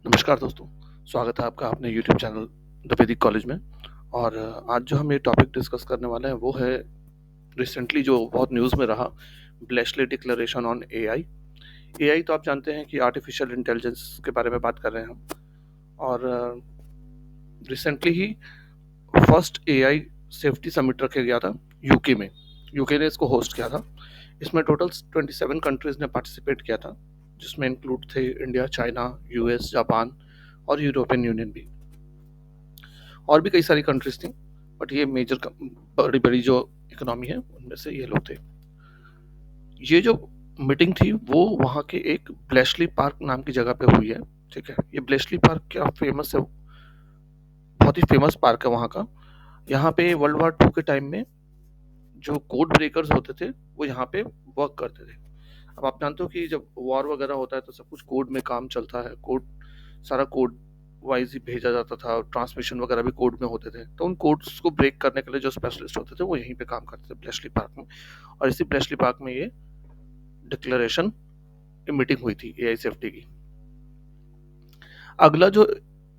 नमस्कार दोस्तों, स्वागत है आपका अपने यूट्यूब चैनल द वैदिक कॉलेज में। और आज जो हम ये टॉपिक डिस्कस करने वाले हैं वो है रिसेंटली जो बहुत न्यूज़ में रहा, ब्लेशली डिक्लेरेशन ऑन एआई। एआई तो आप जानते हैं कि आर्टिफिशियल इंटेलिजेंस के बारे में बात कर रहे हैं हम। और रिसेंटली ही फर्स्ट एआई सेफ्टी समिट रखा गया था यूके में। यूके ने इसको होस्ट किया था। इसमें टोटल 27 कंट्रीज ने पार्टिसिपेट किया था, जिसमें इंक्लूड थे इंडिया, चाइना, यूएस, जापान और यूरोपियन यूनियन भी। और भी कई सारी कंट्रीज थी, बट ये मेजर बड़ी बड़ी जो इकोनॉमी है उनमें से ये लोग थे। ये जो मीटिंग थी वो वहाँ के एक ब्लेशली पार्क नाम की जगह पे हुई है। ठीक है, ये ब्लेशली पार्क क्या फेमस है, बहुत ही फेमस पार्क है वहाँ का। यहाँ पे वर्ल्ड वॉर 2 के टाइम में जो कोड ब्रेकर्स होते थे वो यहाँ पे वर्क करते थे। अब आप जानते हो कि जब वॉर वगैरह होता है तो सब कुछ कोड में काम चलता है। कोड, सारा कोड वाइज ही भेजा जाता था, ट्रांसमिशन वगैरह भी कोड में होते थे। तो उन कोड्स को ब्रेक करने के लिए जो स्पेशलिस्ट होते थे वो यहीं पे काम करते थे, ब्लेशली पार्क में। और इसी ब्लेशली पार्क में ये डिक्लेरेशन मीटिंग हुई थी एआई सेफ्टी की। अगला जो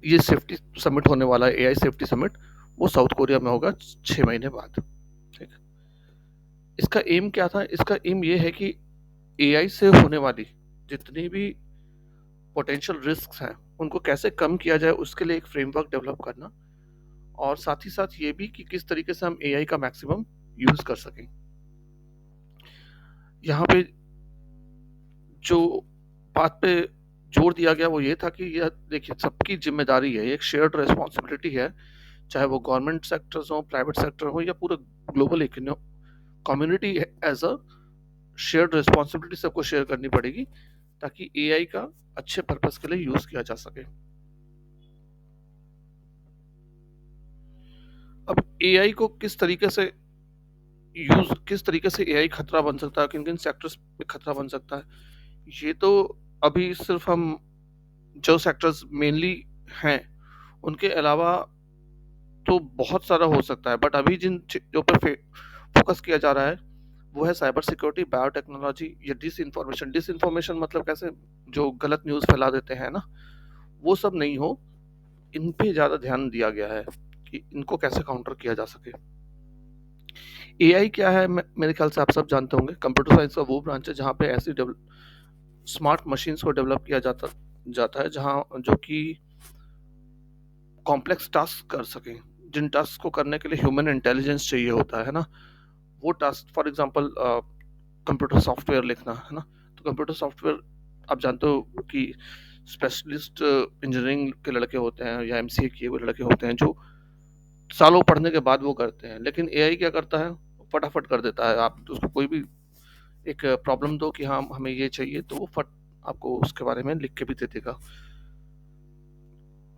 ये सेफ्टी समिट होने वाला है, एआई सेफ्टी समिट, वो साउथ कोरिया में होगा 6 महीने बाद। ठीक है, इसका एम क्या था? इसका एम ये है कि एआई से होने वाली जितनी भी पोटेंशियल रिस्क हैं उनको कैसे कम किया जाए, उसके लिए एक फ्रेमवर्क डेवलप करना। और साथ ही साथ ये भी कि किस तरीके से हम एआई का मैक्सिमम यूज कर सकें। यहाँ पे जो बात पे जोर दिया गया वो ये था कि यह देखिए सबकी जिम्मेदारी है, एक शेयर्ड रिस्पॉन्सिबिलिटी है। चाहे वो गवर्नमेंट सेक्टर्स हो, प्राइवेट सेक्टर हो या पूरा global community, as a shared responsibility सबको शेयर करनी पड़ेगी ताकि एआई का अच्छे पर्पस के लिए यूज किया जा सके। अब एआई को किस तरीके से एआई खतरा बन सकता है, किन किन सेक्टर्स पे खतरा बन सकता है, ये तो अभी सिर्फ हम जो सेक्टर्स मेनली हैं उनके अलावा तो बहुत सारा हो सकता है। बट अभी जिन चीजों पर फोकस किया जा रहा है वो है साइबर सिक्योरिटी, बायोटेक्नोलॉजी या डिसइंफॉर्मेशन। डिसइंफॉर्मेशन मतलब कैसे जो गलत न्यूज़ फैला देते हैं ना, वो सब नहीं हो, इन पे ज़्यादा ध्यान दिया गया है कि इनको कैसे काउंटर किया जा सके। एआई क्या है? मेरे ख्याल से आप सब जानते होंगे। कंप्यूटर साइंस का वो ब्रांच है जहाँ पे ऐसी स्मार्ट मशीन्स को डेवलप किया जाता जाता है जहाँ जो कि कॉम्प्लेक्स टास्क कर सकें, जिन टास्क को करने के लिए ह्यूमन इंटेलिजेंस चाहिए होता है ना, वो task, for example computer software लिखना है ना। तो कंप्यूटर सॉफ्टवेयर आप जानते हो कि स्पेशलिस्ट इंजीनियरिंग के लड़के होते हैं या एमसीए किए हुए लड़के होते हैं जो सालों पढ़ने के बाद वो करते हैं। लेकिन एआई क्या करता है? फटाफट कर देता है। आप उसको कोई भी एक प्रॉब्लम दो कि हाँ हमें ये चाहिए, तो वो फट आपको उसके बारे में लिख के भी दे देगा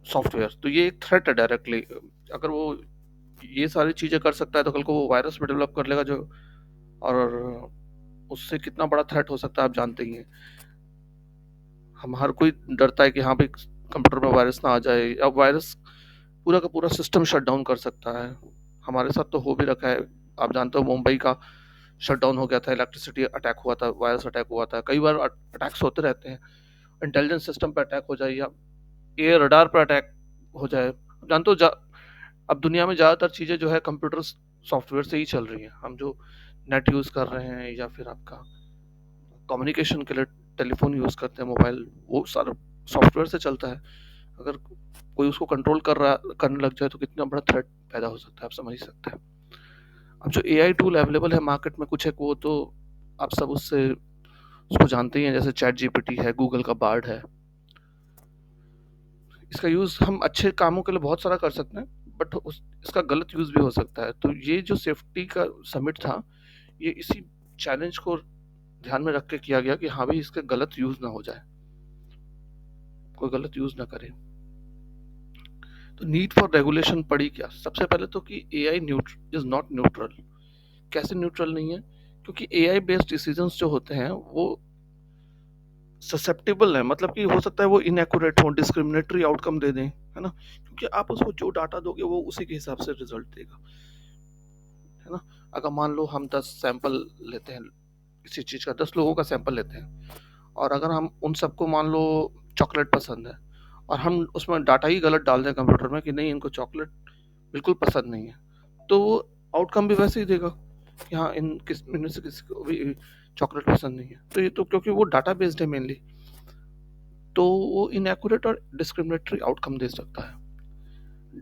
सॉफ्टवेयर। तो ये एक थ्रेट है डायरेक्टली। अगर वो ये सारी चीजें कर सकता है तो कल को वो वायरस भी डेवलप कर लेगा जो, और उससे कितना बड़ा थ्रेट हो सकता है आप जानते ही हैं। हम हर कोई डरता है कि हाँ भाई कंप्यूटर में वायरस ना आ जाए। अब वायरस पूरा का पूरा सिस्टम शट डाउन कर सकता है। हमारे साथ तो हो भी रखा है। आप जानते हो मुंबई का शट डाउन हो गया था, इलेक्ट्रिसिटी अटैक हुआ था, वायरस अटैक हुआ था। कई बार अटैक्स होते रहते हैं। इंटेलिजेंस सिस्टम पर अटैक हो जाए या एयर रडार पर अटैक हो जाए। जानते हो अब दुनिया में ज़्यादातर चीज़ें जो है कंप्यूटर सॉफ्टवेयर से ही चल रही हैं। हम जो नेट यूज़ कर रहे हैं या फिर आपका कम्युनिकेशन के लिए टेलीफोन यूज़ करते हैं, मोबाइल, वो सारा सॉफ्टवेयर से चलता है। अगर कोई उसको कंट्रोल करने लग जाए तो कितना बड़ा थ्रेट पैदा हो सकता है, आप समझ ही सकते हैं। अब जो एआई टूल अवेलेबल है मार्केट में, कुछ एक वो तो आप सब उसको जानते ही हैं, जैसे चैट जीपीटी है, गूगल का बार्ड है। इसका यूज़ हम अच्छे कामों के लिए बहुत सारा कर सकते हैं, बट इसका गलत यूज़ भी हो सकता है। तो ये जो सेफ्टी का समिट था, ये इसी चैलेंज को ध्यान में रख के किया गया कि हाँ भाई इसका गलत यूज़ ना हो जाए, कोई गलत यूज़ ना करे। तो नीड फॉर रेगुलेशन पड़ी क्या? सबसे पहले तो कि एआई इज नॉट न्यूट्रल। कैसे न्यूट्रल नहीं है? क्योंकि एआई बेस्ड डिसीजंस जो होते हैं वो ससेप्टेबल है, मतलब कि हो सकता है वो इनएक्यूरेट हो, डिस्क्रिमिनेटरी आउटकम दे दें, है ना। क्योंकि आप उसको जो डाटा दोगे वो उसी के हिसाब से रिजल्ट देगा, है ना। अगर मान लो हम 10 सैंपल लेते हैं किसी चीज़ का, 10 लोगों का सैंपल लेते हैं, और अगर हम उन सबको मान लो चॉकलेट पसंद है और हम उसमें डाटा ही गलत डाल दें कंप्यूटर में कि नहीं, इनको चॉकलेट बिल्कुल पसंद नहीं है, तो वो आउटकम भी वैसे ही देगा कि हाँ, इनमें से किसी को भी चॉकलेट पसंद नहीं है। तो ये तो क्योंकि वो डाटा बेस्ड है मेनली, तो वो इनएक्यूरेट और डिस्क्रिमिनेटरी आउटकम दे सकता है।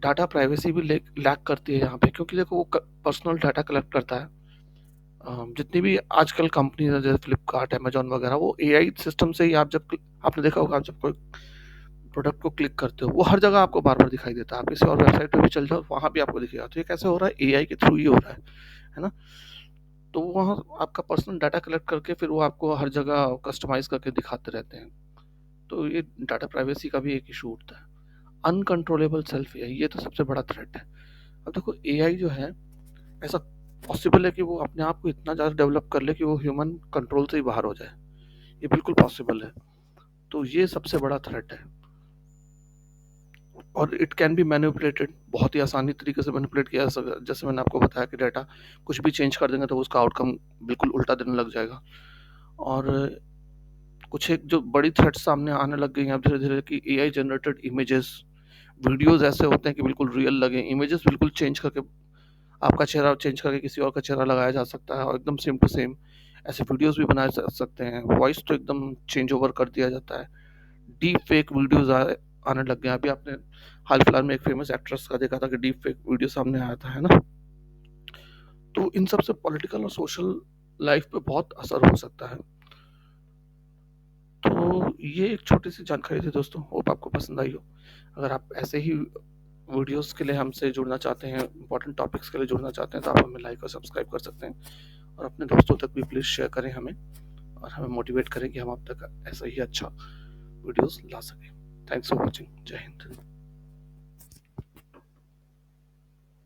डाटा प्राइवेसी भी लैक करती है यहाँ पे, क्योंकि देखो वो पर्सनल डाटा कलेक्ट करता है। जितनी भी आजकल कंपनी है जैसे फ्लिपकार्ट, अमेजोन वगैरह, वो एआई सिस्टम से ही, आप जब आपने देखा होगा, आप जब कोई प्रोडक्ट को क्लिक करते हो वो हर जगह आपको बार बार दिखाई देता है। आप किसी और वेबसाइट पे भी चल जाओ, वहाँ भी आपको दिखेगा। तो ये कैसे हो रहा है? एआई के थ्रू ही हो रहा है ना? तो वहाँ आपका पर्सनल डाटा कलेक्ट करके फिर वो आपको हर जगह कस्टमाइज करके दिखाते रहते हैं। तो ये डाटा प्राइवेसी का भी एक इशू उठता है। अनकंट्रोलेबल सेल्फ एआई, ये तो सबसे बड़ा थ्रेट है। अब देखो एआई जो है, ऐसा पॉसिबल है कि वो अपने आप को इतना ज़्यादा डेवलप कर ले कि वो ह्यूमन कंट्रोल से ही बाहर हो जाए। ये बिल्कुल पॉसिबल है। तो ये सबसे बड़ा थ्रेट है। और इट कैन बी मैनिपुलेटेड, बहुत ही आसानी तरीके से मैनिपुलेट किया जा सकता है। जैसे मैंने आपको बताया कि डाटा कुछ भी चेंज कर देंगे तो उसका आउटकम बिल्कुल उल्टा देने लग जाएगा। और कुछ एक जो बड़ी थ्रेट्स सामने आने लग गई हैं अब धीरे धीरे, कि एआई जनरेटेड इमेजेस, वीडियोस ऐसे होते हैं कि बिल्कुल रियल लगे, इमेजेस बिल्कुल चेंज करके, आपका चेहरा चेंज करके किसी और का चेहरा लगाया जा सकता है और एकदम सेम टू सेम ऐसे वीडियोस भी बनाए जा सकते हैं। वॉइस तो एकदम चेंज ओवर कर दिया जाता है। डीप फेक वीडियोस आने लग गए हैं। अभी आपने हाल फिलहाल में एक फेमस एक्ट्रेस का देखा था कि डीप फेक वीडियो सामने आया था, है ना? तो इन सब से पॉलिटिकल और सोशल लाइफ पे बहुत असर हो सकता है। तो ये एक छोटी सी जानकारी थी दोस्तों, होप आपको पसंद आई हो। अगर आप ऐसे ही वीडियोस के लिए हमसे जुड़ना चाहते हैं, इंपॉर्टेंट टॉपिक्स के लिए जुड़ना चाहते हैं, तो आप हमें लाइक और सब्सक्राइब कर सकते हैं। और अपने दोस्तों तक भी प्लीज़ शेयर करें हमें, और हमें मोटिवेट करें कि हम आप तक ऐसा ही अच्छा वीडियोस ला सकें। Thanks for watching. जय हिंद।